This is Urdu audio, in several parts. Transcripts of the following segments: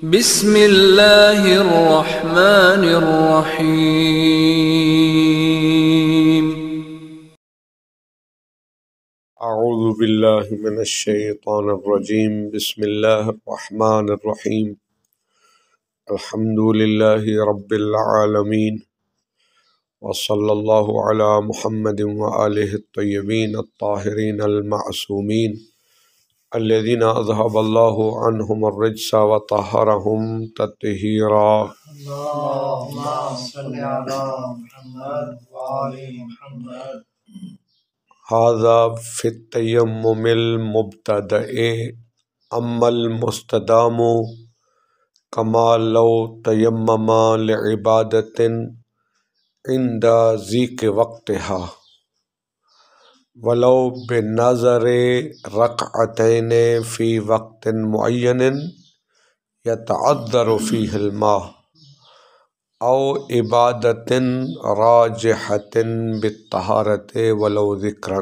بسم اللہ الرحمن الرحیم۔ اعوذ باللہ من الشیطان الرجیم، بسم اللہ الرحمن الرحیم، الحمد للہ رب العالمین، وصلی اللہ علی محمد وآلہ الطیبین الطاہرین المعصومین الذین اذہب اللہ عنہم الرجس وطہرہم تطہیرا۔ اللہم صلی علی محمد وآل محمد۔ ھذا فی التیمم المبتدأ اما المستدام کما لو تیمم لعبادۃ عند ضیق وقتہا ولو بنظر رکعتین فی وقت معین یتعذر فیہ الماء او عبادۃ راجحۃ بالطہارۃ ولو ذکرا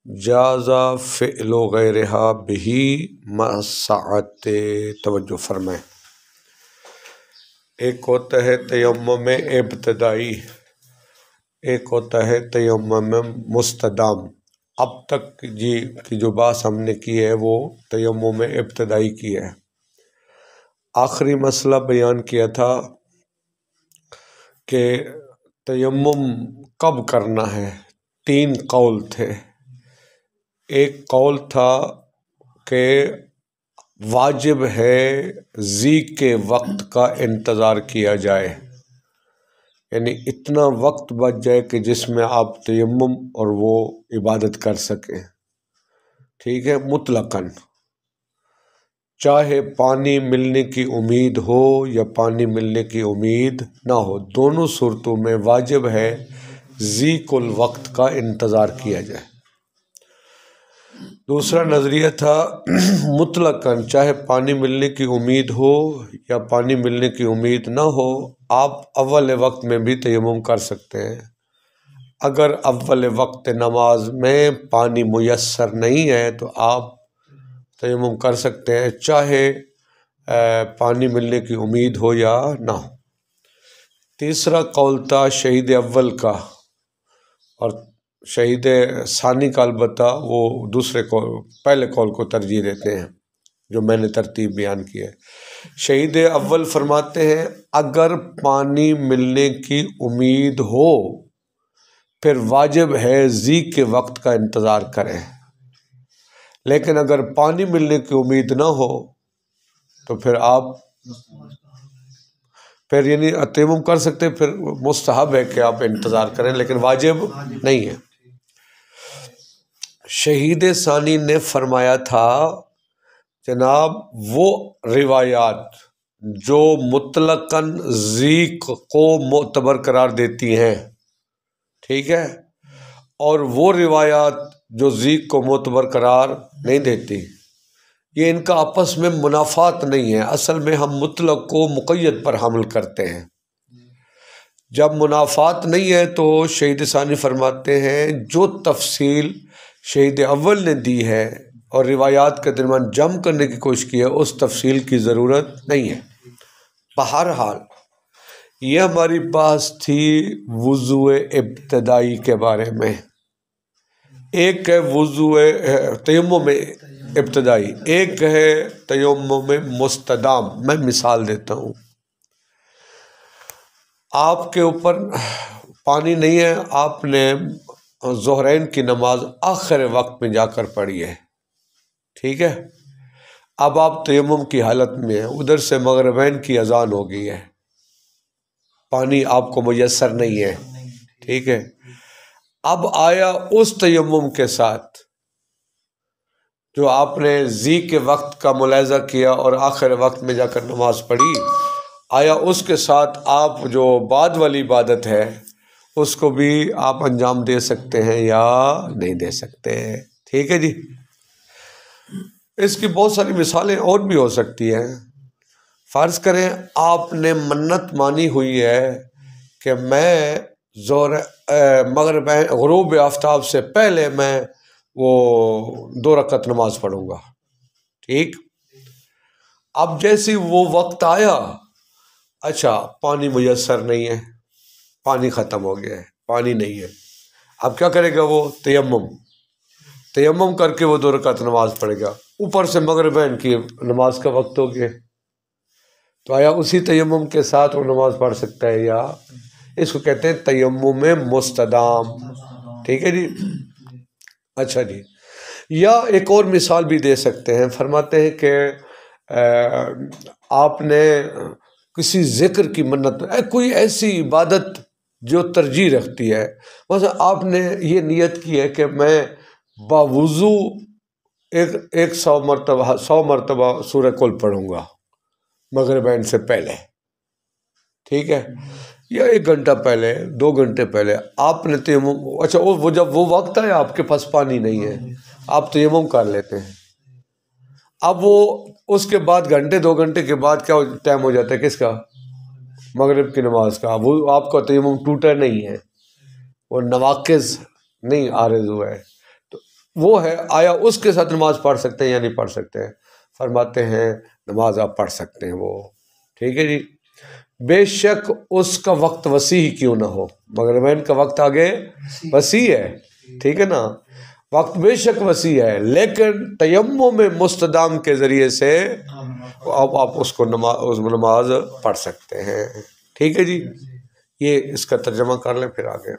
جاز فعل غیرہا بہ مع السعۃ۔ توجہ فرمائیں، ایک ہوتا ہے تیمم ابتدائی، ایک ہوتا ہے تیمم مستدام۔ اب تک کی جو بات ہم نے کی ہے وہ تیمم ابتدائی کی ہے۔ آخری مسئلہ بیان کیا تھا کہ تیمم کب کرنا ہے۔ 3 قول تھے۔ ایک قول تھا کہ واجب ہے ضیق کے وقت کا انتظار کیا جائے، یعنی اتنا وقت بچ جائے کہ جس میں آپ تیمم اور وہ عبادت کر سکیں، ٹھیک ہے، مطلقاً، چاہے پانی ملنے کی امید ہو یا پانی ملنے کی امید نہ ہو، دونوں صورتوں میں واجب ہے ضیق الوقت کا انتظار کیا جائے۔ دوسرا نظریہ تھا مطلقاً، چاہے پانی ملنے کی امید ہو یا پانی ملنے کی امید نہ ہو، آپ اول وقت میں بھی تیمم کر سکتے ہیں۔ اگر اول وقت نماز میں پانی میسر نہیں ہے تو آپ تیمم کر سکتے ہیں، چاہے پانی ملنے کی امید ہو یا نہ ہو۔ تیسرا قول تھا شہید اول کا، اور شہید ثانی کا البتہ وہ دوسرے قول، پہلے قول کو ترجیح دیتے ہیں جو میں نے ترتیب بیان کی ہے۔ شہید اول فرماتے ہیں اگر پانی ملنے کی امید ہو پھر واجب ہے ضیق کے وقت کا انتظار کریں، لیکن اگر پانی ملنے کی امید نہ ہو تو پھر آپ یعنی تیمم کر سکتے، پھر مستحب ہے کہ آپ انتظار کریں لیکن واجب نہیں ہے۔ شہید ثانی نے فرمایا تھا جناب وہ روایات جو مطلقاً ضیق کو معتبر قرار دیتی ہیں، ٹھیک ہے، اور وہ روایات جو ضیق کو معتبر قرار نہیں دیتی، یہ ان کا آپس میں منافات نہیں ہے۔ اصل میں ہم مطلق کو مقید پر حمل کرتے ہیں۔ جب منافات نہیں ہے تو شہید ثانی فرماتے ہیں جو تفصیل شہید اول نے دی ہے اور روایات کے درمیان جمع کرنے کی کوشش کی ہے اس تفصیل کی ضرورت نہیں ہے۔ بہرحال یہ ہماری بحث تھی وضو ابتدائی کے بارے میں۔ ایک ہے وضو تیمم ابتدائی، ایک ہے تیمم مستدام۔ میں مثال دیتا ہوں، آپ کے اوپر پانی نہیں ہے، آپ نے ظہرین کی نماز آخر وقت میں جا کر پڑھی ہے، ٹھیک ہے، اب آپ تیمم کی حالت میں ہیں، ادھر سے مغربین کی اذان ہو گئی ہے، پانی آپ کو میسر نہیں ہے، ٹھیک ہے، اب آیا اس تیمم کے ساتھ جو آپ نے ضیق کے وقت کا ملاحظہ کیا اور آخر وقت میں جا کر نماز پڑھی، آیا اس کے ساتھ آپ جو بعد والی عبادت ہے اس کو بھی آپ انجام دے سکتے ہیں یا نہیں دے سکتے، ٹھیک ہے جی۔ اس کی بہت ساری مثالیں اور بھی ہو سکتی ہیں۔ فرض کریں آپ نے منت مانی ہوئی ہے کہ میں غروب آفتاب سے پہلے میں وہ 2 رکعت نماز پڑھوں گا، ٹھیک، اب جیسے وہ وقت آیا، اچھا پانی میسر نہیں ہے، پانی ختم ہو گیا ہے، پانی نہیں ہے، اب کیا کرے گا وہ؟ تیمم کر کے وہ 2 رکعت نماز پڑھے گا، اوپر سے مغربین کی نماز کا وقت ہو گیا، تو آیا اسی تیمم کے ساتھ وہ نماز پڑھ سکتا ہے؟ یا اس کو کہتے ہیں تیمم مستدام، ٹھیک ہے جی۔ اچھا جی، یا ایک اور مثال بھی دے سکتے ہیں، فرماتے ہیں کہ آپ نے کسی ذکر کی منت، کوئی ایسی عبادت جو ترجیح رکھتی ہے، مثلا آپ نے یہ نیت کی ہے کہ میں باوضو 100 مرتبہ سورہ کل پڑھوں گا مغربین سے پہلے، ٹھیک ہے، یا 1 گھنٹہ پہلے، 2 گھنٹے پہلے آپ نے تیمم، اچھا وہ جب وہ وقت ہے آپ کے پاس پانی نہیں ہے، آپ تیمم کر لیتے ہیں، اب وہ اس کے بعد 2 گھنٹے کے بعد کیا ٹائم ہو جاتا ہے کس کا؟ مغرب کی نماز کا، وہ آپ کا تیمم ٹوٹا نہیں ہے، وہ نواقض نہیں عارض ہوا ہے، تو وہ ہے، آیا اس کے ساتھ نماز پڑھ سکتے ہیں یا نہیں پڑھ سکتے ہیں؟ فرماتے ہیں نماز آپ پڑھ سکتے ہیں وہ، ٹھیک ہے جی، بے شک اس کا وقت وسیع ہی کیوں نہ ہو، مغربین کا وقت آگے وسیع ہے، ٹھیک ہے نا، وقت بے شک وسیع ہے، لیکن تیمم مستدام کے ذریعے سے آپ اس کو نماز پڑھ سکتے ہیں، ٹھیک ہے جی۔ یہ اس کا ترجمہ کر لیں پھر آگے۔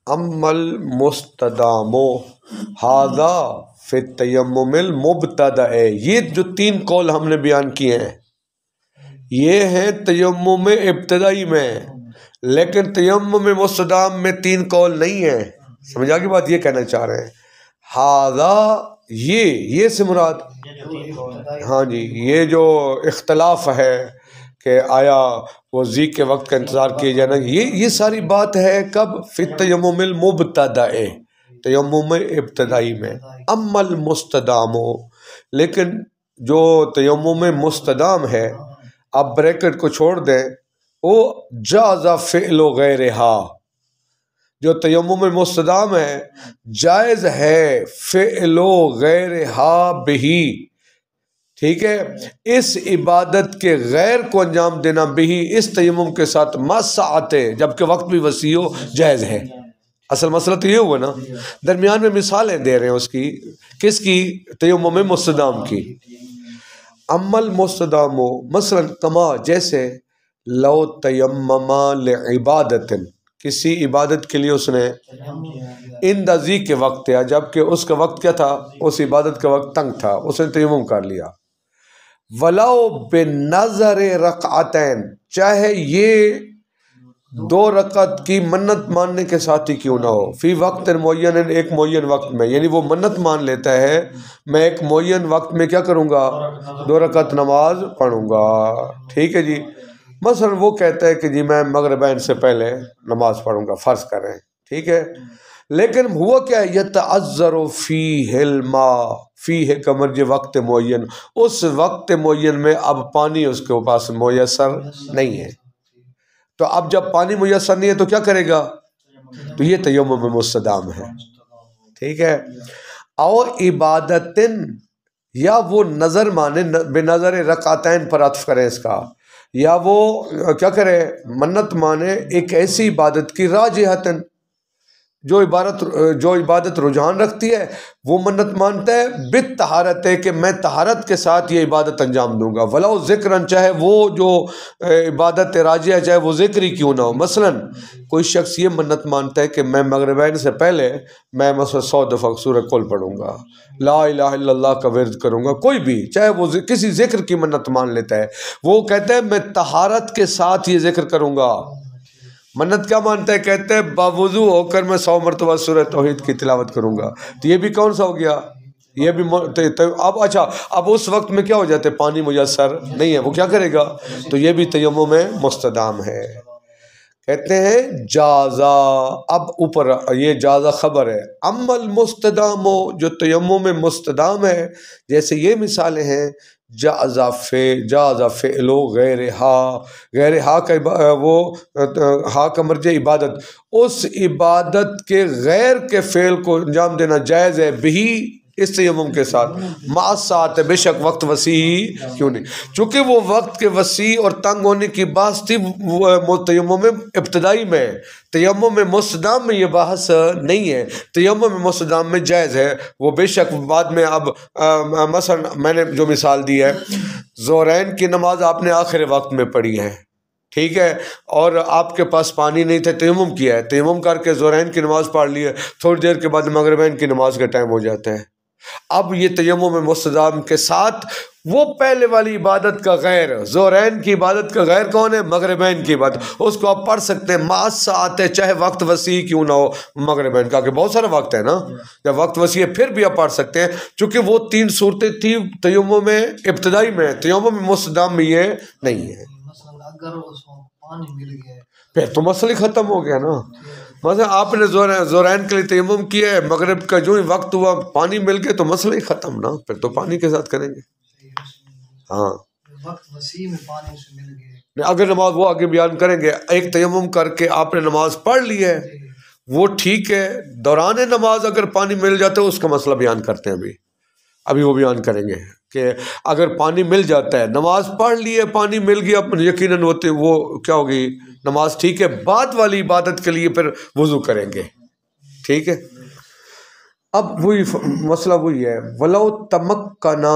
امل مستدام ھذا فی التیمم المبتدأ، یہ جو 3 قول ہم نے بیان کیے ہیں یہ ہیں تیمم ابتدائی میں، لیکن تیمم مستدام میں 3 قول نہیں ہیں، سمجھا کی بات؟ یہ کہنا چاہ رہے ہیں ھذا، یہ سے مراد، ہاں جی، یہ جو اختلاف ہے کہ آیا وہ ذی کے وقت کا انتظار کیے جانا، یہ ساری بات ہے کب؟ فی التیمم المبتدأ، تیمم ابتدائی میں۔ اما المستدام، لیکن جو تیمم مستدام ہے، آپ بریکٹ کو چھوڑ دیں، وہ جاز فعل غیرہا، جو تیمم مستدام ہے جائز ہے فعل غیرہا بہی، ٹھیک ہے، اس عبادت کے غیر کو انجام دینا بھی اس تیمم کے ساتھ مسعت، جبکہ وقت بھی وسیع ہو، جائز ہے۔ اصل مسئلہ تو یہ ہوا نا، درمیان میں مثالیں دے رہے ہیں اس کی، کس کی؟ تیمم مستدام کی۔ اما المستدام مثلا کما، جیسے لو تیمم لعبادت، کسی عبادت کے لیے اس نے ان ذی کے وقت ہے، جبکہ اس کا وقت کیا تھا؟ اس عبادت کا وقت تنگ تھا، اس نے تیمم کر لیا۔ ولو بنظر رکعتین، چاہے یہ 2 رکعت کی منت ماننے کے ساتھ ہی کیوں نہ ہو، فی وقت معین، ایک معین وقت میں، یعنی وہ منت مان لیتا ہے میں ایک معین وقت میں کیا کروں گا؟ 2 رکعت نماز پڑھوں گا، ٹھیک ہے جی۔ مثلا وہ کہتا ہے کہ جی میں مغربین سے پہلے نماز پڑھوں گا، فرض کریں، ٹھیک ہے، لیکن ہوا کیا ہے؟ یتعذر فیہ الماء، فیہ کا مرجع وقت معین، اس وقت معین میں اب پانی اس کے پاس میسر نہیں ہے، تو اب جب پانی میسر نہیں ہے تو کیا کرے گا؟ تو یہ تیمم مستدام ہے، ٹھیک ہے۔ اور عبادت، یا وہ نظر مانے، بنظر رکعتین پر عطف کریں اس کا، یا وہ کیا کرے؟ منت مانے ایک ایسی عبادت کی راجحتن، جو عبادت رجحان رکھتی ہے، وہ منت مانتا ہے بالطہارت، کہ میں طہارت کے ساتھ یہ عبادت انجام دوں گا، ولو ذکرن، چاہے وہ جو عبادت راجیہ چاہے وہ ذکری کیوں نہ ہو۔ مثلا کوئی شخص یہ منت مانتا ہے کہ میں مغربین سے پہلے میں مثلا 100 دفعہ سورہ کل پڑھوں گا، لا الہ الا اللہ کا ورد کروں گا، کوئی بھی، چاہے وہ کسی ذکر کی منت مان لیتا ہے، وہ کہتا ہے میں طہارت کے ساتھ یہ ذکر کروں گا۔ منت کیا مانتا ہے؟ کہتے ہیں باوضو ہو کر میں 100 مرتبہ سورہ توحید کی تلاوت کروں گا، تو یہ بھی کون سا ہو گیا؟ یہ بھی اب اچھا، اب اس وقت میں کیا ہو جاتے؟ پانی میسر نہیں ہے، وہ کیا کرے گا؟ تو یہ بھی تیمم مستدام ہے، کہتے ہیں جازا۔ اب اوپر یہ جازا خبر ہے، اما المستدام، جو تیمم مستدام ہے، جیسے یہ مثالیں ہیں، جاز فعل غیر ہا کا، وہ ہا کا مرجع عبادت، اس عبادت کے غیر کے فعل کو انجام دینا جائز ہے، بھی اس تیمم کے ساتھ مع ساتھ بے شک وقت وسیع کیوں نہیں، چونکہ وہ وقت کے وسیع اور تنگ ہونے کی بحث تھی تیمم ابتدائی میں، تیمم مستدام میں یہ بحث نہیں ہے، تیمم مستدام میں جائز ہے وہ بے شک بعد میں. اب مثلا میں نے جو مثال دی ہے، ظہرین کی نماز آپ نے آخر وقت میں پڑھی ہے، ٹھیک ہے، اور آپ کے پاس پانی نہیں تھا، تیمم کیا ہے، تیمم کر کے ظہرین کی نماز پڑھ لی ہے، تھوڑی دیر کے بعد مغربین کی نماز کا ٹائم ہو جاتا ہے. اب یہ تیمم مستدام کے ساتھ وہ پہلے والی عبادت کا غیر، ظہرین کی عبادت کا غیر کون ہے؟ مغربین کی عبادت، اس کو آپ پڑھ سکتے ہیں مع ساتھ، چاہے وقت وسیع کیوں نہ ہو مغربین کا، کہ بہت سارا وقت ہے نا، جب وقت وسیع ہے پھر بھی آپ پڑھ سکتے ہیں، چونکہ وہ 3 صورتیں تھیں تیمم میں ابتدائی میں، تیمم مستدام میں یہ نہیں ہے. اگر اس کو پانی مل گیا پھر تو مسئلہ ہی ختم ہو گیا نا. مثلا آپ نے ظہرین کے لیے تیمم کیا ہے، مغرب کا جو ہی وقت ہوا پانی مل گیا تو مسئلہ ہی ختم نا، پھر تو پانی کے ساتھ کریں گے. ہاں وقت وسیع میں پانی سے مل گئے. اگر نماز وہ آگے بیان کریں گے، ایک تیمم کر کے آپ نے نماز پڑھ لی ہے وہ ٹھیک ہے، دوران نماز اگر پانی مل جاتا ہے اس کا مسئلہ بیان کرتے ہیں، ابھی وہ بیان کریں گے کہ اگر پانی مل جاتا ہے، نماز پڑھ لی ہے پانی مل گیا، یقیناً ہوتے وہ کیا ہوگی نماز ٹھیک ہے، بعد والی عبادت کے لیے پھر وضو کریں گے، ٹھیک ہے. اب وہی مسئلہ وہی ہے، وَلَوْ تَمَكَّنَ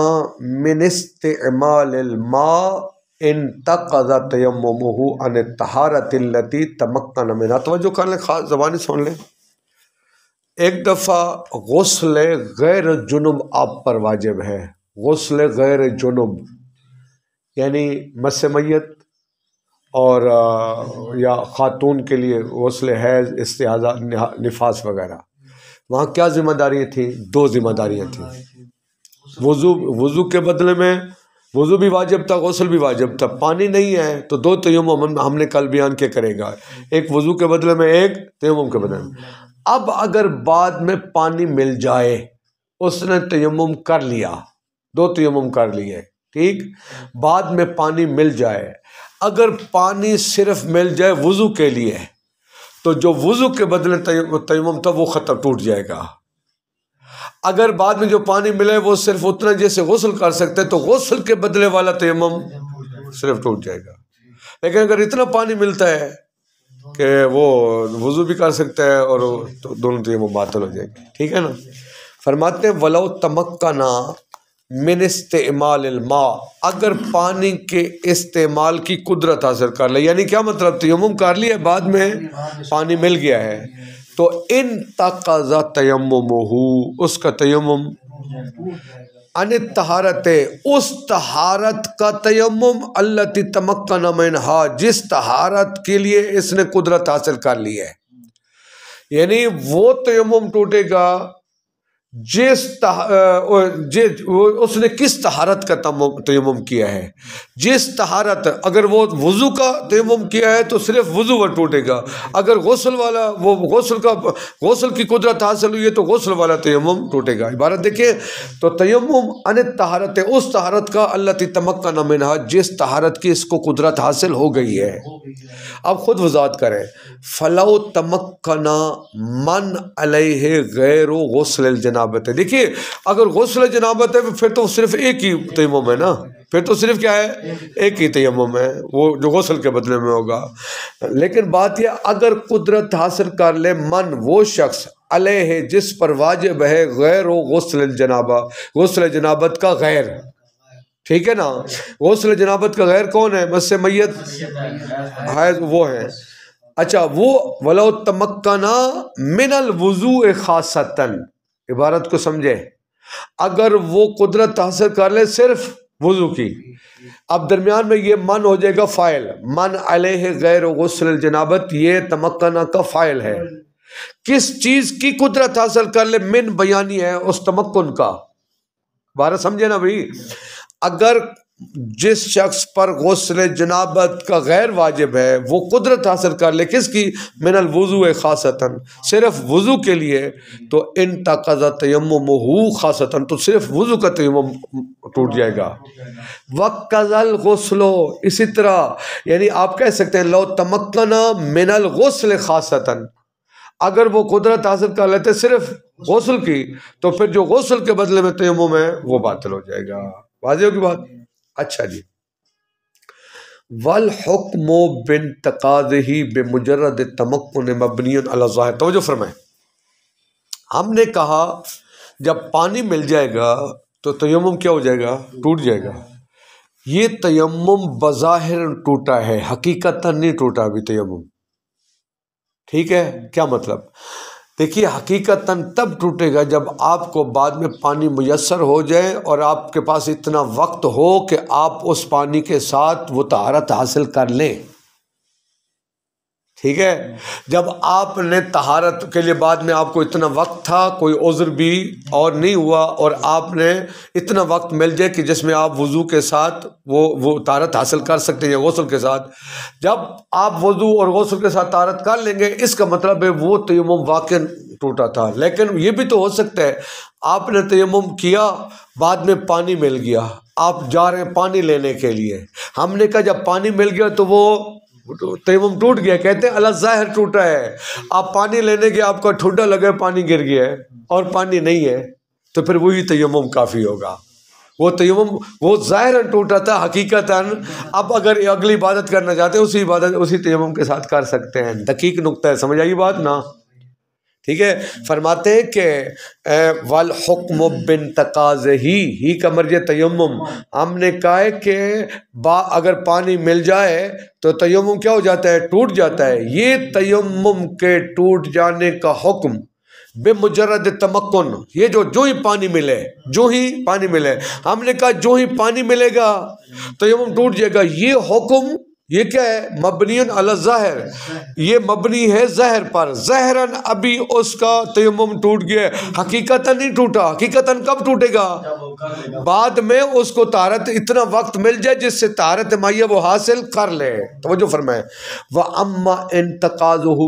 مِنِ اسْتِعْمَالِ الْمَاءِ انتقض تیممہ عن الطہارۃ التي تمکن منها. توجہ کر لیں، خاص زبانی سن لیں. ایک دفعہ غسل غیر جنب آپ پر واجب ہے، غسل غیر جنب یعنی مس میت، اور یا خاتون کے لیے غسل حیض، استحاضہ، نفاس وغیرہ. وہاں کیا ذمہ داریاں تھیں؟ 2 ذمہ داریاں تھیں. وضو کے بدلے میں وضو بھی واجب تھا، غسل بھی واجب تھا. پانی نہیں ہے تو 2 تیمم ہم نے کل بیان کے کرے گا، ایک وضو کے بدلے میں، ایک تیمم کے بدلے میں. اب اگر بعد میں پانی مل جائے، اس نے تیمم کر لیا، 2 تیمم کر لیے، ٹھیک، بعد میں پانی مل جائے، اگر پانی صرف مل جائے وضو کے لیے تو جو وضو کے بدلے تیمم تھا وہ ختم، ٹوٹ جائے گا. اگر بعد میں جو پانی ملے وہ صرف اتنا جیسے غسل کر سکتے تو غسل کے بدلے والا تیمم صرف ٹوٹ جائے گا. لیکن اگر اتنا پانی ملتا ہے کہ وہ وضو بھی کر سکتا ہے اور تو دونوں تیمم باطل ہو جائیں گے، ٹھیک ہے نا. فرماتے ہیں وَلَوْ تَمَكَّنَ مِنِ اسْتِعْمَالِ الْمَاءِ، اگر پانی کے استعمال کی قدرت حاصل کر لے، یعنی کیا مطلب، تیمم کر لیا بعد میں پانی مل گیا ہے تو انتقض تیممہ، اس کا تیمم عن الطہارۃ، اس طہارت کا تیمم التی تمکن منہا، جس طہارت کے لیے اس نے قدرت حاصل کر لی ہے. یعنی وہ تیمم ٹوٹے گا اس نے کس طہارت کا تیمم کیا ہے، جس طہارت، اگر وہ وضو کا تیمم کیا ہے تو صرف وضو وہ ٹوٹے گا، اگر غسل والا وہ غسل کی قدرت حاصل ہوئی ہے تو غسل والا تیمم ٹوٹے گا. عبارت دیکھیں تو تیمم عن الطہارۃ، اس طہارت کا التی تمکن منہا، جس طہارت کی اس کو قدرت حاصل ہو گئی ہے. اب خود وضاحت کریں، فلو تمکن من علیہ غیر غسل الجنابت. دیکھیے اگر غسل جنابت ہے پھر تو صرف ایک ہی تیمم ہے نا، پھر تو صرف کیا ہے، ایک ہی تیمم ہے، وہ جو غسل کے بدلے میں ہوگا. لیکن بات یہ اگر قدرت حاصل کر لے من، وہ شخص، علیہ جس پر واجب ہے، غیر غسل الجنابہ، غسل جنابت کا غیر، ٹھیک ہے نا. غسل جنابت کا غیر کون ہے؟ مس میت، حیض، وہ ہے. اچھا وہ ولو تمکنا من الوضوء خاصتاً، عبارت کو سمجھے، اگر وہ قدرت حاصل کر لے صرف وضو کی. اب درمیان میں یہ من ہو جائے گا فاعل، من علیہ غیر غسل الجنابت، یہ تمکنا کا فاعل ہے. کس چیز کی قدرت حاصل کر لے؟ من بیانی ہے اس تمکن کا. بارہ سمجھے نا بھائی، اگر جس شخص پر غسل جنابت کا غیر واجب ہے وہ قدرت حاصل کر لے کس کی؟ من الوضوء خاصتاً، صرف وضو کے لیے، تو انتقض تیممہ خاصتاً، تو صرف وضو کا تیمم ٹوٹ جائے گا. وقض الغسل، اسی طرح یعنی آپ کہہ سکتے ہیں لو تمکن من الغسل خاصتاً، اگر وہ قدرت حاصل کر لیتے صرف غسل کی، تو پھر جو غسل کے بدلے میں تیمم ہے وہ باطل ہو جائے گا۔ واضح ہوگی بات؟ اچھا جی، والحکم بانتقاضہ بمجرد تمکن مبنی علی الظاہر۔ توجہ فرمائیں، ہم نے کہا جب پانی مل جائے گا تو تیمم کیا ہو جائے گا؟ ٹوٹ جائے گا۔ یہ تیمم بظاہر ٹوٹا ہے، حقیقتاً نہیں ٹوٹا ابھی تیمم، ٹھیک ہے؟ کیا مطلب؟ دیکھیے حقیقتاً تب ٹوٹے گا جب آپ کو بعد میں پانی میسر ہو جائے اور آپ کے پاس اتنا وقت ہو کہ آپ اس پانی کے ساتھ وہ طہارت حاصل کر لیں، ٹھیک ہے؟ جب آپ نے طہارت کے لیے بعد میں آپ کو اتنا وقت تھا، کوئی عذر بھی اور نہیں ہوا، اور آپ نے اتنا وقت مل جائے کہ جس میں آپ وضو کے ساتھ وہ طہارت حاصل کر سکتے ہیں یا غسل کے ساتھ، جب آپ وضو اور غسل کے ساتھ طہارت کر لیں گے، اس کا مطلب ہے وہ تیمم واقعاً ٹوٹا تھا۔ لیکن یہ بھی تو ہو سکتا ہے آپ نے تیمم کیا، بعد میں پانی مل گیا، آپ جا رہے ہیں پانی لینے کے لیے، ہم نے کہا جب پانی مل گیا تو وہ تیمم ٹوٹ گیا، کہتے ہیں اللہ ظاہر ٹوٹا ہے۔ آپ پانی لینے کے آپ کا ٹھنڈا لگا، پانی گر گیا ہے اور پانی نہیں ہے، تو پھر وہی تیمم کافی ہوگا۔ وہ تیمم وہ ظاہر ٹوٹا تھا، حقیقتاً اب اگر اگلی عبادت کرنا چاہتے ہیں اسی تیمم کے ساتھ کر سکتے ہیں۔ دقیق نقطہ ہے، سمجھ آئی بات نا؟ ٹھیک ہے، فرماتے ہیں کہ والحکم بانتقاضہ ہی کا مرجع تیمم، ہم نے کہا ہے کہ اگر پانی مل جائے تو تیمم کیا ہو جاتا ہے؟ ٹوٹ جاتا ہے۔ یہ تیمم کے ٹوٹ جانے کا حکم بمجرد تمکن، یہ جو ہی پانی ملے، ہم نے کہا جو ہی پانی ملے گا تیمم ٹوٹ جائے گا۔ یہ حکم یہ کیا ہے؟ مبنی علی الظاہر، یہ مبنی ہے ظاہر پر، ظاہراً ابھی اس کا تیمم ٹوٹ گیا، حقیقتاً نہیں ٹوٹا۔ حقیقتاً کب ٹوٹے گا؟ بعد میں اس کو طہارت اتنا وقت مل جائے جس سے طہارت مائیہ وہ حاصل کر لے۔ توجہ فرمائے، وَأَمَّا انتقاضُهُ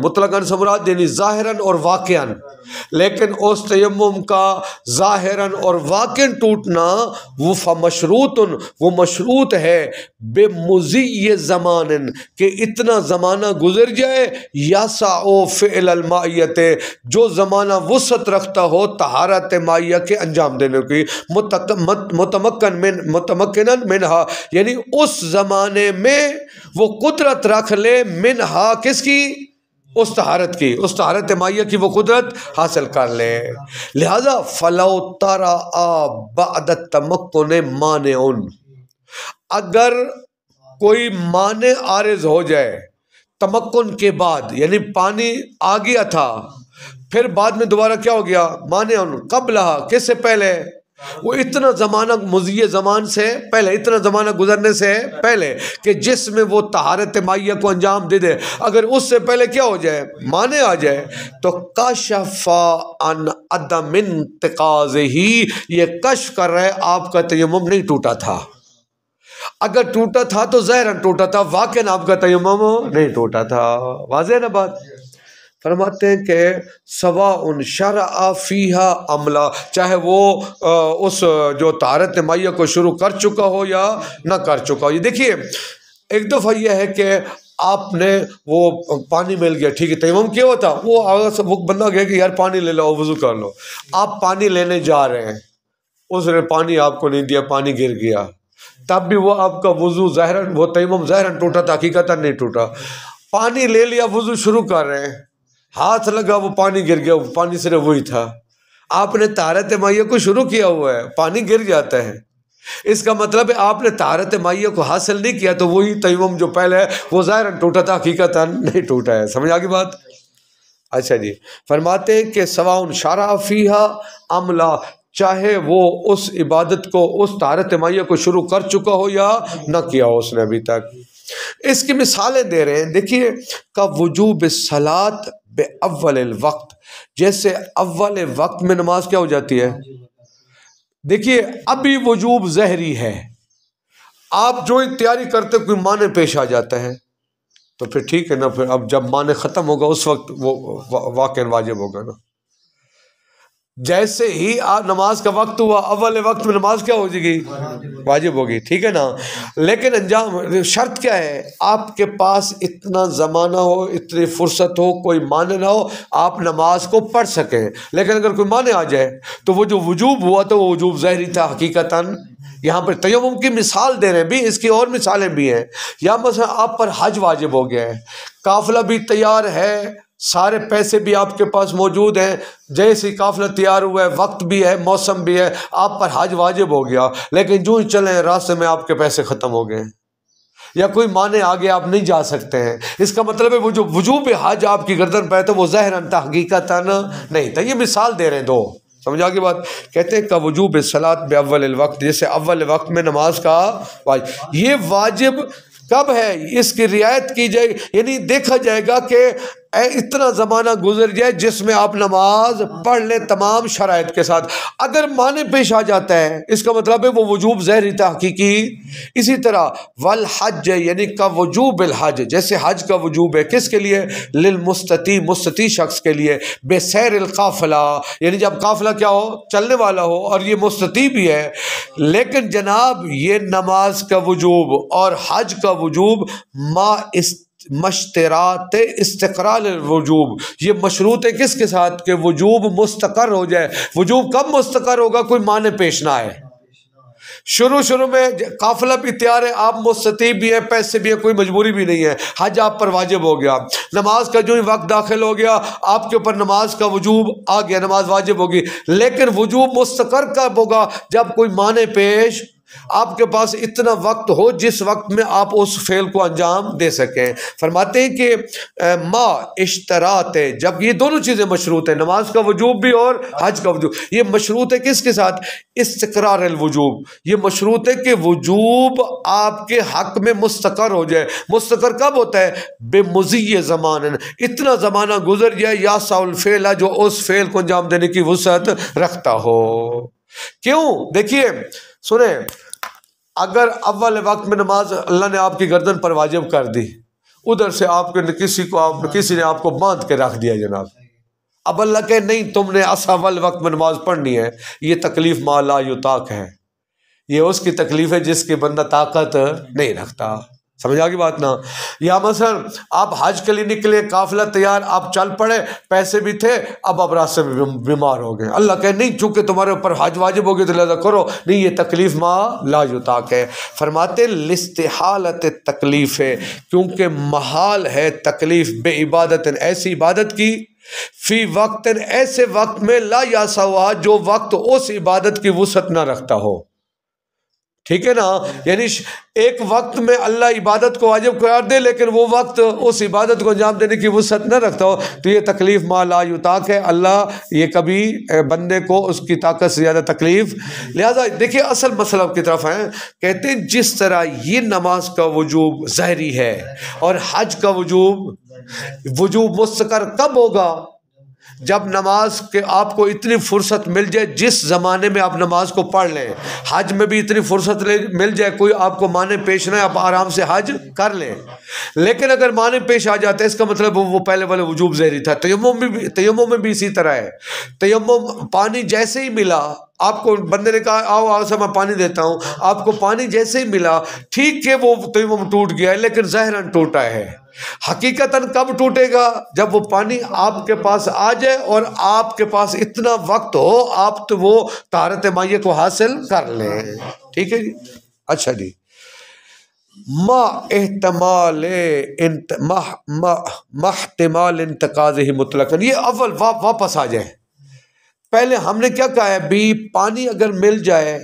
مطلقاً سے مراد یعنی ظاہراً اور واقعاً، لیکن اس تیمم کا ظاہراً اور واقعاً ٹوٹنا وہ مشروط ہے بمضی زمان، کہ اتنا زمانہ گزر جائے، یسع فعل المائیت، جو زمانہ وسعت رکھتا ہو طہارت مائیہ کے انجام دینے کی، متمکنا منہا، یعنی اس زمانے میں وہ قدرت رکھ لے، منہا کس کی؟ اس طہارت کی، اس طہارت مائیہ کی وہ قدرت حاصل کر لے۔ لہذا فلو طرأ بعد التمکن مانع، اگر کوئی مانع عارض ہو جائے تمکن کے بعد، یعنی پانی آ گیا تھا پھر بعد میں دوبارہ کیا ہو گیا؟ مانع قبلہا، کس سے پہلے؟ وہ اتنا زمانہ مضی زمان سے پہلے، اتنا زمانہ گزرنے سے پہلے کہ جس میں وہ طہارت مائیہ کو انجام دے دے، اگر اس سے پہلے کیا ہو جائے؟ مانع آ جائے، تو کشف عن عدم انتقاضہ، یہ کشف کر رہے آپ کا تیمم نہیں ٹوٹا تھا۔ اگر ٹوٹا تھا تو ظاہراً ٹوٹا تھا، واقعاً آپ کا تیمم نہیں ٹوٹا تھا۔ واضح ہے نا بات؟ فرماتے ہیں کہ سواء شرع فیہا ام لا، چاہے وہ اس جو طہارت مائیہ کو شروع کر چکا ہو یا نہ کر چکا ہو۔ یہ دیکھیے ایک دفعہ یہ ہے کہ آپ نے وہ پانی مل گیا، ٹھیک ہے، تیمم کیا ہوا تھا، وہ بندہ گیا کہ یار پانی لے لو، وضو کر لو، آپ پانی لینے جا رہے ہیں، اس نے پانی آپ کو نہیں دیا، پانی گر گیا، تب بھی وہ آپ کا وضو ظاہراً، وہ تیمم ظاہراً ٹوٹا تھا، حقیقتاً نہیں ٹوٹا۔ پانی لے لیا، وضو شروع کر رہے ہیں، ہاتھ لگا وہ پانی گر گیا، پانی صرف وہی تھا، آپ نے طہارت مائیہ کو شروع کیا ہوا ہے، پانی گر جاتا ہے، اس کا مطلب ہے آپ نے طہارت مائیہ کو حاصل نہیں کیا، تو وہی تیمم جو پہلے ہے وہ ظاہراً ٹوٹا تھا، حقیقتاً نہیں ٹوٹا ہے۔ سمجھ آگی بات؟ اچھا جی، فرماتے ہیں کہ سواء شرع فیہا ام لا، چاہے وہ اس عبادت کو، اس طہارت مائیہ کو شروع کر چکا ہو یا نہ کیا ہو اس نے ابھی تک۔ اس کی مثالیں دے رہے ہیں، دیکھیے کا وجوب الصلاۃ باول الوقت، جیسے اول وقت میں نماز کیا ہو جاتی ہے؟ دیکھیے ابھی وجوب ظاہری ہے، آپ جو ہی تیاری کرتے کوئی مانع پیش آ جاتا ہے تو پھر ٹھیک ہے نا، پھر اب جب مانع ختم ہوگا اس وقت وہ واقعاً واجب ہوگا نا۔ جیسے ہی نماز کا وقت ہوا اول وقت میں نماز کیا ہو جائے گی؟ واجب ہوگی، ٹھیک ہے نا. لیکن انجام شرط کیا ہے؟ آپ کے پاس اتنا زمانہ ہو، اتنی فرصت ہو، کوئی مانع نہ ہو، آپ نماز کو پڑھ سکیں. لیکن اگر کوئی مانع آ جائے تو وہ جو وجوب ہوا تو وہ وجوب ظاہری تھا حقیقتاً. یہاں پر تیمم کی مثال دے رہے ہیں بھی، اس کی اور مثالیں بھی ہیں. یا مثلا آپ پر حج واجب ہو گیا ہے، قافلہ بھی تیار ہے، سارے پیسے بھی آپ کے پاس موجود ہیں، جیسے ہی قافلہ تیار ہوا ہے، وقت بھی ہے، موسم بھی ہے، آپ پر حج واجب ہو گیا. لیکن جو ہی چلیں راستے میں آپ کے پیسے ختم ہو گئے یا کوئی معنی آگے آپ نہیں جا سکتے ہیں. اس کا مطلب ہے وہ جو وجوب حج آپ کی گردن پہ ہے تو وہ ظاہراً تھا، حقیقتاً نہیں تھا. یہ مثال دے رہے ہیں دو. سمجھا کی بات؟ کہتے ہیں کا وجوب صلاۃ باول الوقت، جیسے اول وقت میں نماز کا واجب. یہ واجب کب ہے؟ اس کی رعایت کی جائے، یعنی دیکھا جائے گا کہ اتنا زمانہ گزر جائے جس میں آپ نماز پڑھ لیں تمام شرائط کے ساتھ. اگر معنی پیش آ جاتا ہے اس کا مطلب ہے وہ وجوب ظاہری تھا حقیقی. اسی طرح والحج یعنی کا وجوب الحج، جیسے حج کا وجوب ہے کس کے لیے؟ للمستطیع، مستطیع شخص کے لیے. بسیر القافلہ یعنی جب قافلہ کیا ہو؟ چلنے والا ہو، اور یہ مستطیع بھی ہے. لیکن جناب یہ نماز کا وجوب اور حج کا وجوب مشترات استقرار الوجوب، یہ مشروط ہے کس کے ساتھ؟ کہ وجوب مستقر ہو جائے. وجوب کب مستقر ہوگا؟ کوئی معنی پیش نہ آئے. شروع میں قافلہ بھی تیار ہے، آپ مستطیع بھی ہیں، پیسے بھی ہیں، کوئی مجبوری بھی نہیں ہے، حج آپ پر واجب ہو گیا. نماز کا جو ہی وقت داخل ہو گیا آپ کے اوپر نماز کا وجوب آ گیا، نماز واجب ہوگی. لیکن وجوب مستقر کب ہوگا؟ جب کوئی معنی پیش، آپ کے پاس اتنا وقت ہو جس وقت میں آپ اس فعل کو انجام دے سکیں. فرماتے ہیں کہ ما اشتراط ہے، جب یہ دونوں چیزیں مشروط ہیں، نماز کا وجوب بھی اور حج کا وجوب، یہ مشروط ہے کس کے ساتھ؟ استقرار الوجوب. یہ مشروط ہے کہ وجوب آپ کے حق میں مستقر ہو جائے. مستقر کب ہوتا ہے؟ بے مضی زمان، اتنا زمانہ گزر جائے یا ساول فعل جو اس فعل کو انجام دینے کی وسعت رکھتا ہو. کیوں؟ دیکھیے سنیں، اگر اول وقت میں نماز اللہ نے آپ کی گردن پر واجب کر دی، ادھر سے آپ کے کسی نے آپ کو باندھ کے رکھ دیا جناب، اب اللہ کہ نہیں تم نے اول وقت میں نماز پڑھنی ہے، یہ تکلیف ما لا یطاق ہے. یہ اس کی تکلیف ہے جس کی بندہ طاقت نہیں رکھتا. سمجھا کی بات نا؟ یا مثلا آپ حج کے لیے نکلے، قافلہ تیار، آپ چل پڑے، پیسے بھی تھے، اب آپ راستے میں بیمار ہو گئے. اللہ کہ نہیں چونکہ تمہارے اوپر حج واجب ہو گئی تو لہذا کرو، نہیں یہ تکلیف ما لا یطاق ہے. فرماتے لاستحالت تکلیف ہے، کیونکہ محال ہے تکلیف بے عبادت، ایسی عبادت کی، فی وقت ایسے وقت میں لا یسعھا جو وقت اس عبادت کی وسعت نہ رکھتا ہو. ٹھیک ہے نا؟ یعنی ایک وقت میں اللہ عبادت کو واجب قرار دے لیکن وہ وقت اس عبادت کو انجام دینے کی وسعت نہ رکھتا ہو تو یہ تکلیف ما لا یطاق ہے. اللہ یہ کبھی بندے کو اس کی طاقت سے زیادہ تکلیف. لہذا دیکھیے اصل مسئلہ کی طرف ہیں، کہتے ہیں جس طرح یہ نماز کا وجوب ظاہری ہے اور حج کا وجوب مستقر کب ہوگا؟ جب نماز کے آپ کو اتنی فرصت مل جائے جس زمانے میں آپ نماز کو پڑھ لیں. حج میں بھی اتنی فرصت مل جائے، کوئی آپ کو معنی پیش نہ ہے، آپ آرام سے حج کر لیں. لیکن اگر معنی پیش آ جاتا ہے اس کا مطلب وہ پہلے والے وجوب ظاہری تھا. تیمم میں بھی اسی طرح ہے. تیمم پانی جیسے ہی ملا، آپ کو بندے نے کہا آؤ سے میں پانی دیتا ہوں، آپ کو پانی جیسے ہی ملا، ٹھیک ہے وہ تیمم ٹوٹ گیا ہے لیکن ظاہراً ٹوٹا ہے. حقیقتاً کب ٹوٹے گا؟ جب وہ پانی آپ کے پاس آ جائے اور آپ کے پاس اتنا وقت ہو آپ تو وہ طہارت مائیہ کو حاصل کر لیں. ٹھیک ہے جی. اچھا جی، محتمال انتقاضہ مطلقاً، یہ اول واپس آ جائے. پہلے ہم نے کیا کہا ہے بھی پانی اگر مل جائے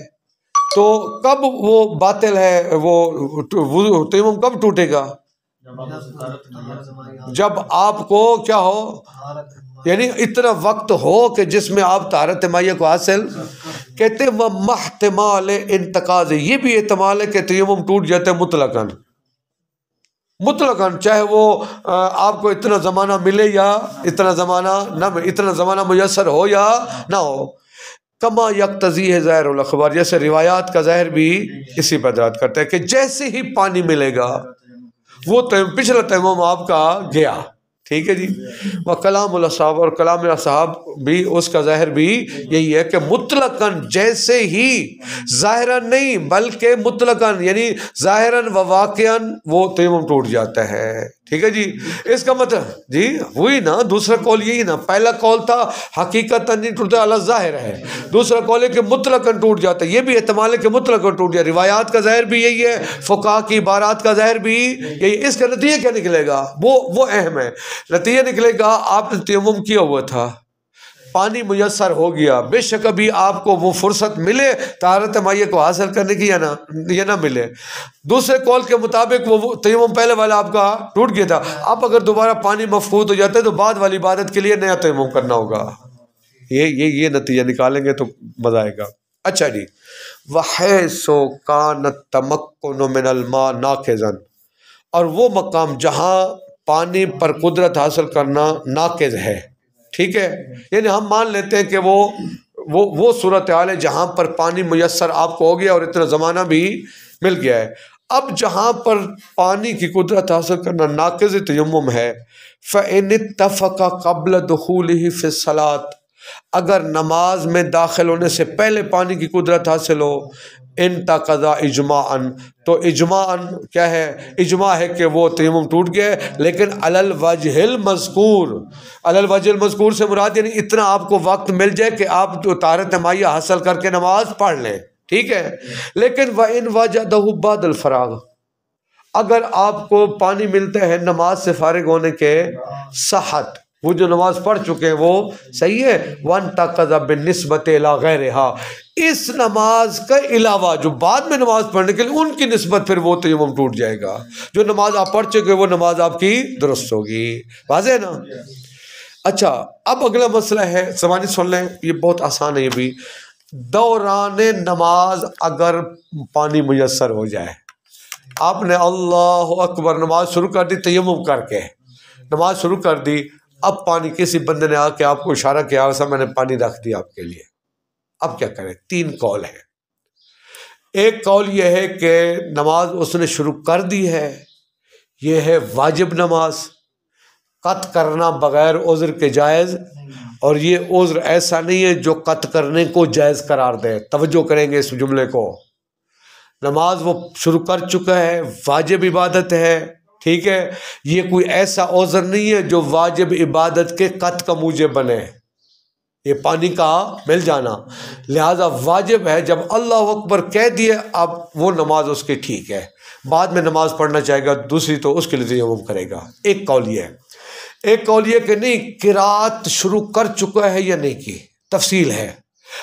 تو کب وہ باطل ہے، وہ تیمم کب ٹوٹے گا؟ جب آپ کو کیا ہو، یعنی اتنا وقت ہو کہ جس میں آپ طہارت مائیہ کو حاصل. کہتے ہیں وہ محتمال انتقاض، یہ بھی احتمال ہے کہ تیمم ٹوٹ جاتا ہے مطلقاً چاہے وہ آپ کو اتنا زمانہ ملے یا اتنا زمانہ نہ، اتنا زمانہ میسر ہو یا نہ ہو. کما یقتضی ہے ظاہر الاخبار، جیسے روایات کا ظاہر بھی اسی پر دلالت کرتا ہے کہ جیسے ہی پانی ملے گا وہ پچھلا تیمم آپ کا گیا. ٹھیک ہے جی. وہ کلام الاصحاب، اور کلام اصحاب بھی اس کا ظاہر بھی یہی ہے کہ مطلقاً جیسے ہی، ظاہراً نہیں بلکہ مطلقاً یعنی ظاہراً و واقعاً وہ تیمم ٹوٹ جاتا ہے. ٹھیک ہے جی. اس کا مطلب جی وہی نا، دوسرا قول یہی نا، پہلا قول تھا حقیقتاً نہیں ٹوٹتا اللہ ظاہر ہے، دوسرا قول ہے کہ مطلقاً ٹوٹ جاتا ہے. یہ بھی احتمال ہے کہ مطلقاً ٹوٹ جائے. روایات کا ظاہر بھی یہی ہے، فقہا کی عبارات کا ظاہر بھی یہی. اس کا نتیجہ کیا نکلے گا؟ وہ اہم ہے. نتیجہ نکلے گا آپ نے تیمم کیا ہوا تھا، پانی میسر ہو گیا، بے شک ابھی آپ کو وہ فرصت ملے طہارت مائیہ کو حاصل کرنے کی یا نہ ملے. دوسرے قول کے مطابق وہ تیمم پہلے والا آپ کا ٹوٹ گیا تھا، اب اگر دوبارہ پانی مفقود ہو جاتا ہے تو بعد والی عبادت کے لیے نیا تیمم کرنا ہوگا. یہ نتیجہ نکالیں گے تو مزہ آئے گا. اچھا جی. وَحَيْثُ كَانَ التَّمَكُّنُ مِنَ الْمَاءِ نَاقِضًا، اور وہ مقام جہاں پانی پر قدرت حاصل کرنا ناقض ہے. ٹھیک ہے، یعنی ہم مان لیتے ہیں کہ وہ صورتحال ہے جہاں پر پانی میسر آپ کو ہو گیا اور اتنا زمانہ بھی مل گیا ہے. اب جہاں پر پانی کی قدرت حاصل کرنا ناقض تیمم ہے، فَإِنِ اتَّفَقَ قَبْلَ دُخُولِهِ فِي الصَّلَاةِ، اگر نماز میں داخل ہونے سے پہلے پانی کی قدرت حاصل ہو، انتقض اجماعاً، تو اجماعاً کیا ہے؟ اجماع ہے کہ وہ تیمم ٹوٹ گیا ہے، لیکن علی الوجہ المذکور، علی الوجہ المذکور سے مراد یعنی اتنا آپ کو وقت مل جائے کہ آپ طہارت مائیہ حاصل کر کے نماز پڑھ لیں. ٹھیک ہے. لیکن وَإِنْ وَجَدَهُ بَعْدَ الْفَرَاغِ، اگر آپ کو پانی ملتا ہے نماز سے فارغ ہونے کے، صحت، وہ جو نماز پڑھ چکے ہیں وہ صحیح ہے. وَانْتَقَضَ بِالنِّسْبَةِ إِلَىٰ غَيْرِهَا، اس نماز کا علاوہ جو بعد میں نماز پڑھنے کے لیے ان کی نسبت پھر وہ تیمم ٹوٹ جائے گا. جو نماز آپ پڑھ چکے وہ نماز آپ کی درست ہوگی. واضح ہے نا؟ اچھا، اب اگلا مسئلہ ہے، سوانی سن لیں، یہ بہت آسان ہے. یہ بھی دوران نماز اگر پانی میسر ہو جائے، آپ نے اللہ اکبر نماز شروع کر دی، تیمم کر کے نماز شروع کر دی، اب پانی کسی بندے نے آ کے آپ کو اشارہ کیا، ایسا میں نے پانی رکھ دیا آپ کے لیے، اب کیا کریں؟ 3 قول ہیں. ایک قول یہ ہے کہ نماز اس نے شروع کر دی ہے، یہ ہے واجب نماز، قط کرنا بغیر عذر کے جائز، اور یہ عذر ایسا نہیں ہے جو قط کرنے کو جائز قرار دے. توجہ کریں گے اس جملے کو. نماز وہ شروع کر چکا ہے، واجب عبادت ہے. ٹھیک ہے، یہ کوئی ایسا عذر نہیں ہے جو واجب عبادت کے قط کا موجب بنے، یہ پانی کا مل جانا. لہذا واجب ہے، جب اللہ اکبر کہہ دیے اب وہ نماز اس کی ٹھیک ہے. بعد میں نماز پڑھنا چاہے گا دوسری تو اس کے لیے تیمم کرے گا. ایک قول یہ ہے. ایک قول یہ کہ نہیں، قرات شروع کر چکا ہے یا نہیں کی، تفصیل ہے.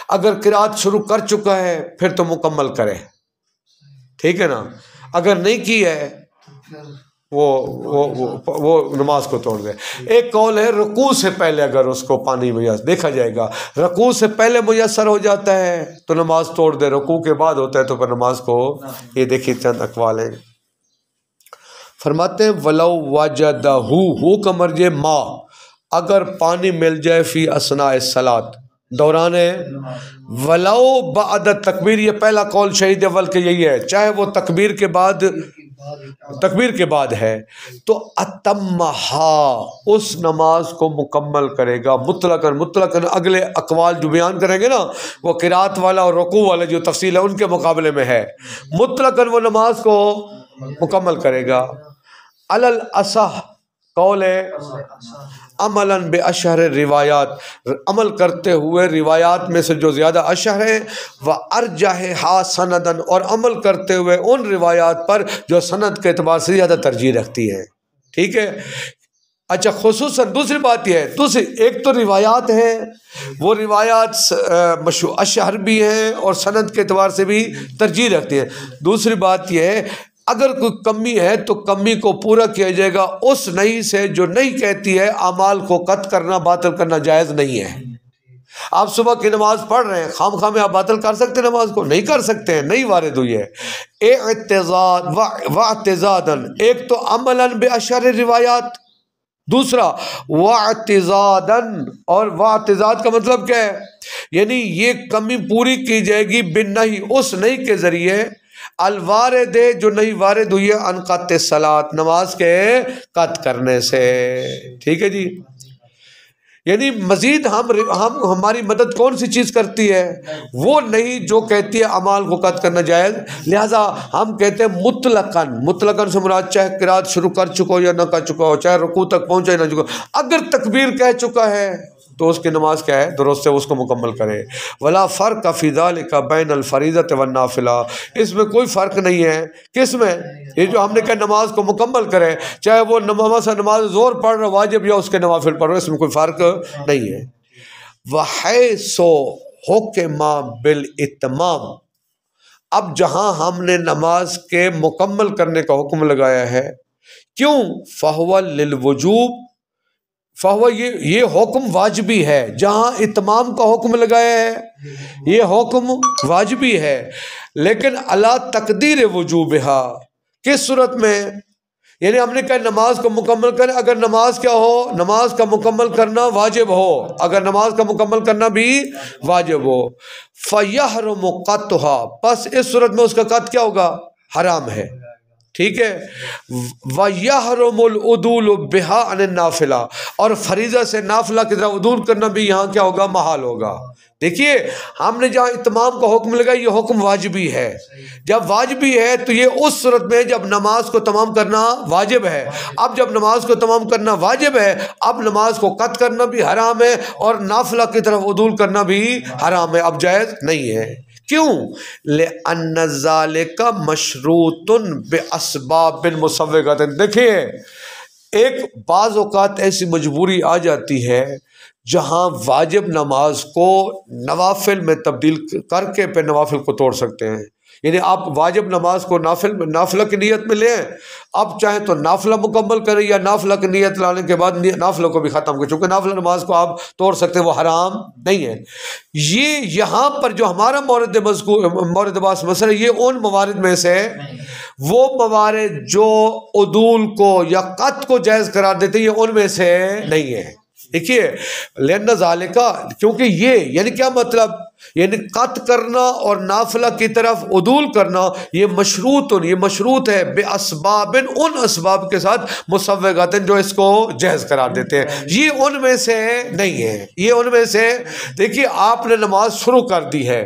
اگر قرات شروع کر چکا ہے پھر تو مکمل کرے. ٹھیک ہے نا. اگر نہیں کی ہے وہ نماز کو توڑ دے. ایک قول ہے رکوع سے پہلے اگر اس کو پانی میسر، دیکھا جائے گا رکوع سے پہلے میسر ہو جاتا ہے تو نماز توڑ دے، رکوع کے بعد ہوتا ہے تو پھر نماز کو، یہ دیکھیے چند اقوال ہیں. فرماتے ہیں وَلَوْ وَجَدَهُ، ہو کا مرجع ما، اگر پانی مل جائے فی اثناء الصلاۃ، دوران وَلَوْ بعد تکبیر، یہ پہلا قول شہید اول کے یہی ہے، چاہے وہ تکبیر کے بعد ہے تو اتمہا، اس نماز کو مکمل کرے گا. مطلقاً اگلے اقوال جو بیان کریں گے نا وہ قرات والا اور رکوع والا جو تفصیل ہے ان کے مقابلے میں ہے. مطلقاً وہ نماز کو مکمل کرے گا. علی الاصح قول ہے عملاً باشہر روایات، عمل کرتے ہوئے روایات میں سے جو زیادہ اشہر ہیں، وارجحھا سنداً، اور عمل کرتے ہوئے ان روایات پر جو سند کے اعتبار سے زیادہ ترجیح رکھتی ہیں. ٹھیک ہے. اچھا، خصوصاً دوسری بات یہ ہے، ایک تو روایات ہیں، وہ روایات اشہر بھی ہیں اور سند کے اعتبار سے بھی ترجیح رکھتی ہیں. دوسری بات یہ ہے اگر کوئی کمی ہے تو کمی کو پورا کیا جائے گا اس نہیں سے جو نہیں کہتی ہے اعمال کو قطع کرنا، باطل کرنا جائز نہیں ہے. آپ صبح کی نماز پڑھ رہے ہیں، خام خواہ میں آپ باطل کر سکتے ہیں نماز کو؟ نہیں کر سکتے ہیں، نہیں وارد ہوئی ہے. واعتزاداً، ایک تو عملاً باشہر روایات، دوسرا واعتزاداً، اور واعتزاد کا مطلب کیا ہے؟ یعنی یہ کمی پوری کی جائے گی بالنہی، اس نہیں کے ذریعے الوارد جو نہیں وارد ہوئی ہے ان قطع صلاۃ نماز کے قطع کرنے سے، ٹھیک ہے جی۔ یعنی مزید ہماری مدد کون سی چیز کرتی ہے؟ وہ نہیں جو کہتی ہے اعمال کو قطع کرنا جائز، لہٰذا ہم کہتے ہیں مطلقاً سے مراد چاہے قرات شروع کر چکو یا نہ کر چکا ہو، چاہے رکوع تک پہنچا یا نہ چکا، اگر تکبیر کہہ چکا ہے تو اس کی نماز کیا ہے؟ درست ہے، اس کو مکمل کرے۔ ولا فرق فی ذلک بین الفریضۃ والنافلہ، اس میں کوئی فرق نہیں ہے، کس میں؟ یہ جو ہم نے کہا نماز کو مکمل کرے، چاہے وہ نماز زور پڑھ رہا واجب یا اس کے نوافل پڑھ رہا، اس میں کوئی فرق نہیں ہے۔ وحیث حکم بالاتمام، اب جہاں ہم نے نماز کے مکمل کرنے کا حکم لگایا ہے، کیوں؟ فہو للوجوب، فہو یہ حکم واجبی ہے، جہاں اتمام کا حکم لگایا ہے یہ حکم واجبی ہے، لیکن اللہ تقدیر وجوبہا، کس صورت میں؟ یعنی ہم نے کہا نماز کو مکمل کریں، اگر نماز کیا ہو؟ نماز کا مکمل کرنا واجب ہو، اگر نماز کا مکمل کرنا بھی واجب ہو، فَيَحْرُمُ قَطْعُهَا، پس اس صورت میں اس کا قطع کیا ہوگا؟ حرام ہے، ٹھیک ہے۔ وَيَحْرُمُ الْعُدُولُ بِهَا عَنِ النَّافِلَةِ، اور فریضہ سے نافلہ کی طرف عدول کرنا بھی یہاں کیا ہوگا؟ محال ہوگا۔ دیکھیے ہم نے جہاں اتمام کا حکم لگا یہ حکم واجبی ہے، جب واجبی ہے تو یہ اس صورت میں جب نماز کو تمام کرنا واجب ہے، اب جب نماز کو تمام کرنا واجب ہے اب نماز کو قطع کرنا بھی حرام ہے اور نافلہ کی طرف عدول کرنا بھی حرام ہے، اب جائز نہیں ہے۔ کیوں؟ لِأَنَّ ذَلِكَ مَشْرُوطٌ بِأَسْبَابٍ مُسَوِّغَةٍ، دیکھیے ایک بعض اوقات ایسی مجبوری آ جاتی ہے جہاں واجب نماز کو نوافل میں تبدیل کر کے پھر نوافل کو توڑ سکتے ہیں، یعنی آپ واجب نماز کو نافلہ کی نیت میں لیں، اب چاہیں تو نافلہ مکمل کریں یا نافلہ کی نیت لانے کے بعد نافلہ کو بھی ختم کریں، چونکہ نافلہ نماز کو آپ توڑ سکتے ہیں، وہ حرام نہیں ہے۔ یہ یہاں پر جو ہمارا مورد باس مسئلہ ہے یہ ان موارد میں سے وہ موارد جو عدول کو یا قطع کو جائز قرار دیتے ہیں، یہ ان میں سے نہیں ہے۔ دیکھیے لِأَنَّ ذَلِكَ، کیونکہ یہ یعنی کیا مطلب؟ یعنی قطع کرنا اور نافلہ کی طرف عدول کرنا یہ مشروط ہے بے اسباب، ان اسباب کے ساتھ مسوغات جو اس کو جائز قرار دیتے ہیں، یہ ان میں سے نہیں ہے، یہ ان میں سے۔ دیکھیے آپ نے نماز شروع کر دی ہے،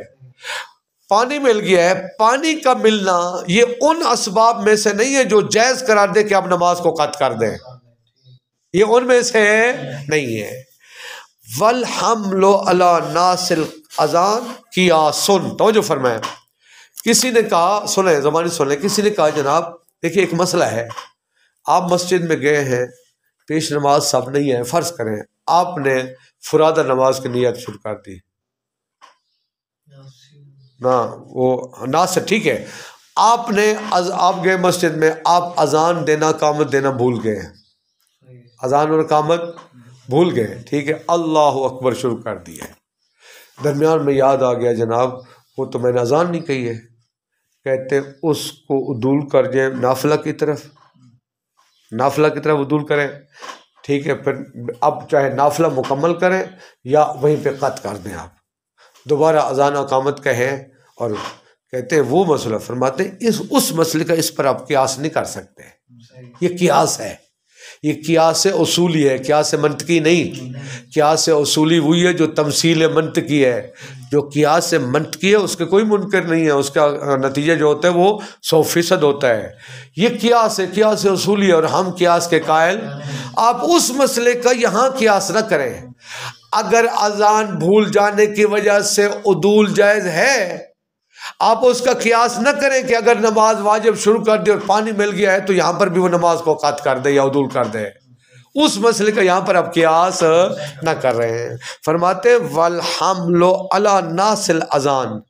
پانی مل گیا ہے، پانی کا ملنا یہ ان اسباب میں سے نہیں ہے جو جائز قرار دے کہ آپ نماز کو قطع کر دیں، یہ ان میں سے نہیں ہے۔ وَالْحَمْلُ عَلَى نَاسِ الْأَذَانِ قِيَاسٌ، توجہ فرمائیں، کسی نے کہا، سنیں زبانی سنیں، کسی نے کہا جناب دیکھیے ایک مسئلہ ہے، آپ مسجد میں گئے ہیں، پیش نماز سب نہیں ہے، فرض کریں آپ نے فرادہ نماز کی نیت شروع کر دی، نا وہ ناس ٹھیک ہے، آپ گئے مسجد میں، آپ اذان دینا قامت دینا بھول گئے ہیں، اذان اور قامت بھول گئے، ٹھیک ہے، اللہ اکبر شروع کر دیا ہے، درمیان میں یاد آ گیا جناب وہ تو میں نے اذان نہیں کہی ہے، کہتے اس کو عدول کر جائیں نافلہ کی طرف عدول کریں، ٹھیک ہے، پھر اب چاہے نافلہ مکمل کریں یا وہیں پہ قطع کر دیں، آپ دوبارہ اذان و اقامت کہیں، اور کہتے ہیں وہ مسئلہ، فرماتے ہیں اس مسئلے کا اس پر آپ قیاس نہیں کر سکتے، یہ قیاس ہے، یہ قیاس اصولی ہے، قیاس منطقی نہیں، قیاس اصولی وہی ہے جو تمثیل منطقی ہے، جو قیاس منطقی ہے اس کے کوئی منکر نہیں ہے، اس کا نتیجہ جو ہوتا ہے وہ 100% ہوتا ہے، یہ قیاس ہے، قیاس اصولی ہے اور ہم قیاس کے قائل، آپ اس مسئلے کا یہاں قیاس نہ کریں، اگر اذان بھول جانے کی وجہ سے عدول جائز ہے آپ اس کا قیاس نہ کریں کہ اگر نماز واجب شروع کر دے اور پانی مل گیا ہے تو یہاں پر بھی وہ نماز کو قطع کر دے یا عدول کر دے، اس مسئلے کا یہاں پر آپ قیاس نہ کر رہے ہیں۔ فرماتے والحمل علی ناس الاذان،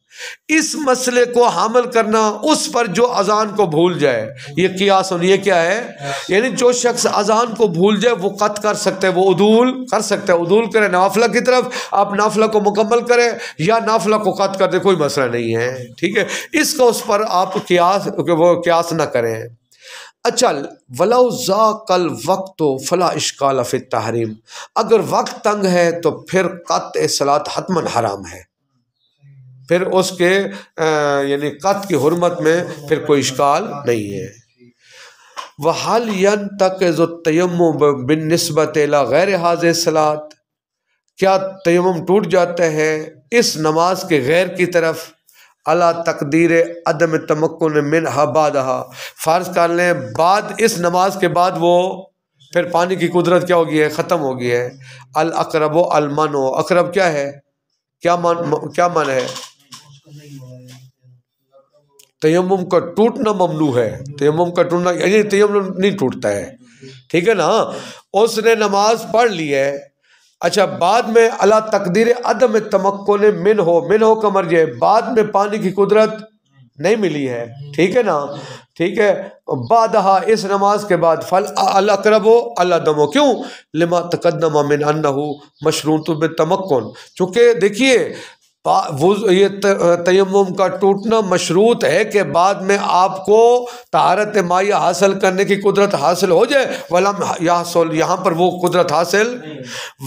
اس مسئلے کو حامل کرنا اس پر جو اذان کو بھول جائے، یہ قیاس، یہ کیا ہے؟ یعنی جو شخص اذان کو بھول جائے وہ قطع کر سکتے ہیں، وہ عدول کر سکتے ہیں، عدول کرے نافلہ کی طرف، آپ نافلہ کو مکمل کریں یا نافلہ کو قطع کر دیں، کوئی مسئلہ نہیں ہے، ٹھیک ہے، اس کا اس پر آپ قیاس نہ کریں۔ اچھا، وَلَوْ ذَاقَ الْوَقْتُ فَلَا إِشْكَالَ فِي التَّحْرِيمِ، اگر وقت تنگ ہے تو پھر قطع صلاۃ حتماً حرام ہے، پھر اس کے یعنی قط کی حرمت میں پھر کوئی اشکال نہیں ہے۔ وَهَلْ يَنْتَقِضُ التَّيَمُّمُ بِالنِّسْبَةِ إِلَى غَيْرِ هَذِهِ الصَّلَاةِ، کیا تیمم ٹوٹ جاتا ہے اس نماز کے غیر کی طرف؟ اللہ تقدیر عدم تمکن منها بعدها، فرض کر لیں بعد اس نماز کے بعد وہ پھر پانی کی قدرت کیا ہوگی ہے، ختم ہو گئی ہے۔ الاقرب المنع، اقرب کیا ہے، کیا من ہے؟ تیمم کا ٹوٹنا ممنوع ہے، تیمم کا ٹوٹنا یعنی تیمم نہیں ٹوٹتا ہے، ٹھیک ہے نا۔ اس نے نماز پڑھ لی ہے، اچھا بعد میں اللہ تقدیر عدم تمکن منہ کا مرجع ہے، بعد میں پانی کی قدرت نہیں ملی ہے، ٹھیک ہے نا، ٹھیک ہے، بعدہا اس نماز کے بعد فل الاقرب الادم، کیوں؟ لما تقدم من انہ مشروط بالتمکن، چونکہ دیکھیے یہ تیمم کا ٹوٹنا مشروط ہے کہ بعد میں آپ کو طہارت مائیہ حاصل کرنے کی قدرت حاصل ہو جائے، ولم یحصل، یہاں پر وہ قدرت حاصل،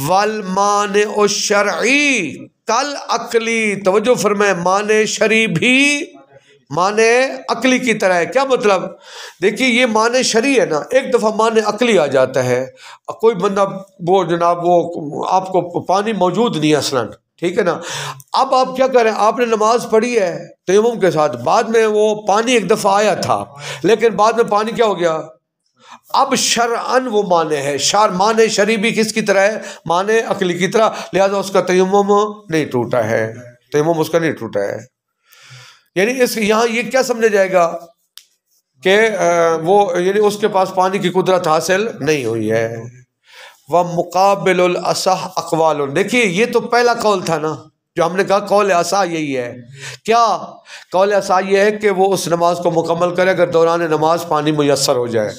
والمانع الشرعی کل عقلی، توجہ فرمائے، مانع شرعی بھی مانع عقلی کی طرح ہے۔ کیا مطلب؟ دیکھیے یہ مانع شرعی ہے نا، ایک دفعہ مانع عقلی آ جاتا ہے، کوئی بندہ وہ جناب وہ آپ کو پانی موجود نہیں ہے اصلاً، ٹھیک ہے نا، اب آپ کیا کریں، آپ نے نماز پڑھی ہے تیمم کے ساتھ، بعد میں وہ پانی ایک دفعہ آیا تھا لیکن بعد میں پانی کیا ہو گیا، اب شرعاً وہ مانع ہے، مانع شرعی بھی کس کی طرح ہے، مانع عقلی کی طرح، لہذا اس کا تیمم نہیں ٹوٹا ہے، تیمم اس کا نہیں ٹوٹا ہے۔ یعنی اس یہاں یہ کیا سمجھا جائے گا کہ وہ یعنی اس کے پاس پانی کی قدرت حاصل نہیں ہوئی ہے۔ وَمُقَابِلُ الْأَصَحِّ أَقْوَالٌ، دیکھیے یہ تو پہلا قول تھا نا، جو ہم نے کہا قول اصح یہی ہے، کیا قول اصح یہ ہے کہ وہ اس نماز کو مکمل کرے اگر دوران نماز پانی میسر ہو جائے،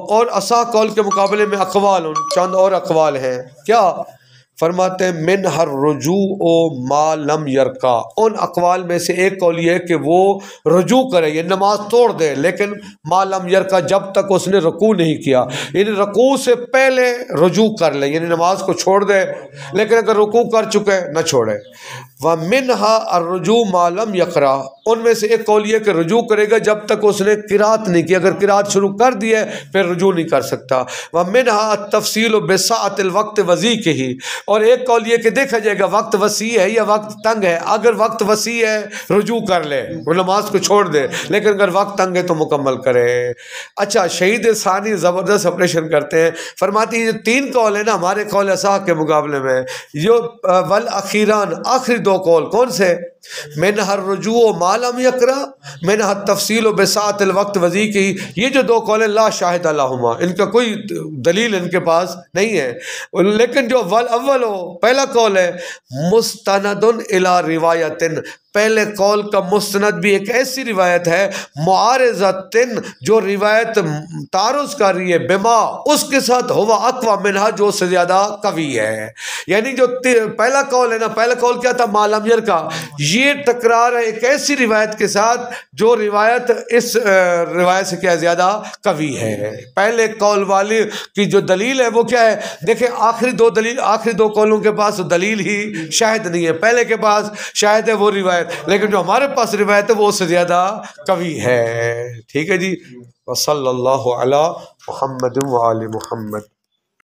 اور اصح قول کے مقابلے میں اقوال، چند اور اقوال ہیں، کیا فرماتے ہیں منہ الرجوع ما لم یرکع، ان اقوال میں سے ایک قول یہ ہے کہ وہ رجوع کرے، یہ نماز توڑ دے، لیکن ما لم یرکع جب تک اس نے رکوع نہیں کیا، یعنی رکوع سے پہلے رجوع کر لے، یعنی نماز کو چھوڑ دے، لیکن اگر رکوع کر چکے نہ چھوڑے۔ وَمِنْهَا الرُّجُوعُ مَا لَمْ يَقْرَأْ، ان میں سے ایک قول یہ کہ رجوع کرے گا جب تک اس نے قرات نہیں کی، اگر قرات شروع کر دی ہے پھر رجوع نہیں کر سکتا۔ وَمِنْهَا التَّفْصِيلُ بِسَعَةِ الْوَقْتِ وَضِيقِهِ، اور ایک قول یہ کہ دیکھا جائے گا وقت وسیع ہے یا وقت تنگ ہے، اگر وقت وسیع ہے رجوع کر لے، وہ نماز کو چھوڑ دے، لیکن اگر وقت تنگ ہے تو مکمل کرے۔ اچھا شہید ثانی زبردست آپریشن کرتے ہیں، فرماتی ہیں یہ تین قول ہیں نا ہمارے قول اصح کے مقابلے میں، یہ والاخیران آخری دو قول کون سے، منہ الرجوع ما لم یقرأ، منہ التفصیل بساعۃ الوقت وضیقہ، یہ جو دو قول لا شاہد لہما، ان کا کوئی دلیل ان کے پاس نہیں ہے، لیکن جو اول ہو پہلا قول ہے مستند الی روایت، پہلے قول کا مستند بھی ایک ایسی روایت ہے معارضۃ جو روایت تعارض کر رہی ہے بما اس کے ساتھ ہوا اقوی منہا جو سے زیادہ قوی ہے، یعنی جو پہلا قول ہے نا، پہلا قول کیا تھا ما لم یرکع، یہ ٹکرار ہے ایک ایسی روایت کے ساتھ جو روایت اس روایت سے کیا زیادہ قوی ہے۔ پہلے قول والی کی جو دلیل ہے وہ کیا ہے، دیکھیں آخری دو قولوں کے پاس دلیل ہی شاہد نہیں ہے، پہلے کے پاس شاہد ہے وہ روایت، لیکن جو ہمارے پاس روایت ہے وہ اس سے زیادہ قوی ہے، ٹھیک ہے جی۔ وصلی اللہ علی محمد وآل محمد۔